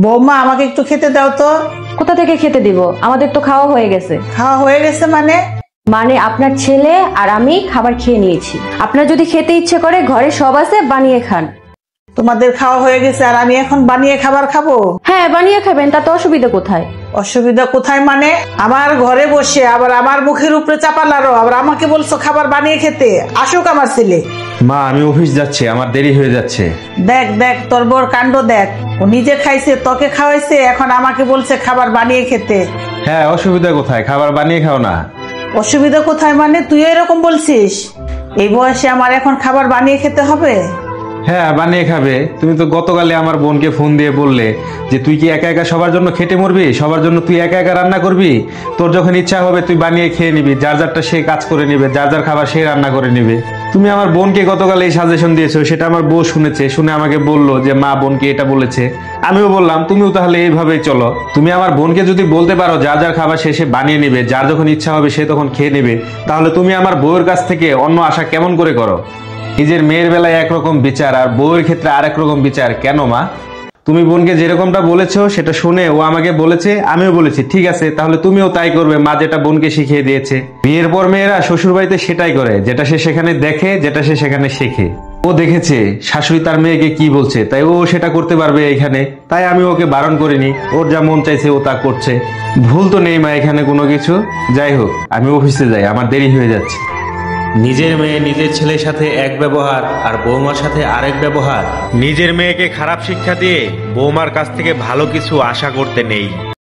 বৌমা আমাকে একটু খেতে দাও তো। কোথা থেকে খেতে দিব? আমাদের তো খাওয়া হয়ে গেছে। খাওয়া হয়ে গেছে মানে? মানে আপনার ছেলে আর আমি খাবার খেয়ে নিয়েছি। আপনার যদি খেতে ইচ্ছে করে ঘরে সব আছে, বানিয়ে খান। তোমাদের খাওয়া হয়ে গেছে আর আমি এখন বানিয়ে খাবার খাবো? হ্যাঁ, বানিয়ে খাবেন, তাতে অসুবিধা কোথায়? অসুবিধা কোথায় মানে? আমার ঘরে বসে আবার আমার মুখের উপরে চাপালারো, আবার আমাকে বলছো খাবার বানিয়ে খেতে। আসুক আমার ছেলে। মা, আমি অফিস যাচ্ছি, আমার দেরি হয়ে যাচ্ছে। দেখ দেখ তোর বড় কাণ্ড দেখ। ও নিজে খাইছে, তোকে খাওয়াইছে, এখন আমাকে বলছে খাবার বানিয়ে খেতে। হ্যাঁ, অসুবিধা কোথায়? খাবার বানিয়ে খাও না। অসুবিধা কোথায় মানে? তুই এরকম বলছিস? এই বয়সে আমার এখন খাবার বানিয়ে খেতে হবে? হ্যাঁ, বানিয়ে খাবে। তুমি তো গতকালে আমার বোনকে ফোন দিয়ে বললে যে তুই কি একা একা সবার জন্য খেটে মরবি, সবার জন্য তুই একা একা রান্না করবি, তোর যখন ইচ্ছা হবে তুই বানিয়ে খেয়ে নিবি, যার যারটা সে কাজ করে নিবে, যার যার খাবার সে রান্না করে নিবে। তুমি আমার বোনকে গতকাল এই সাজেশন দিয়েছো, সেটা আমার বউ শুনেছে, শুনে আমাকে বললো যে মা বোনকে এটা বলেছে। আমিও বললাম তুমিও তাহলে এইভাবেই চলো। তুমি আমার বোনকে যদি বলতে পারো যার যার খাবার সে বানিয়ে নিবে, যার যখন ইচ্ছা হবে সে তখন খেয়ে নেবে, তাহলে তুমি আমার বউয়ের কাছ থেকে অন্য আশা কেমন করে করো? নিজের মেয়ের বেলায় একরকম বিচার আর বউয়ের ক্ষেত্রে আরেক রকম বিচার কেন মা? তুমি বোনকে যেরকমটা বলেছো সেটা শুনে ও আমাকে বলেছে, আমিও বলেছি ঠিক আছে, তাহলে তুমিও তাই করবে। মা যেটা বোনকে শিখিয়ে দিয়েছে। বিয়ের পর মেয়েরা শ্বশুর বাড়িতে সেটাই করে, যেটা সে সেখানে দেখে, যেটা সে সেখানে শেখে। ও দেখেছে শাশুড়ি তার মেয়েকে কি বলছে, তাই ও সেটা করতে পারবে এখানে। তাই আমি ওকে বারণ করিনি, ওর যা মন চাইছে ও তা করছে। ভুল তো নেই মা এখানে কোনো কিছু। যাই হোক, আমি অফিসে যাই, আমার দেরি হয়ে যাচ্ছে। নিজের মেয়ে নিজের ছেলের সাথে এক ব্যবহার আর বৌমার সাথে আরেক ব্যবহার। নিজের মেয়েকে খারাপ শিক্ষা দিয়ে বৌমার কাছ থেকে ভালো কিছু আশা করতে নেই।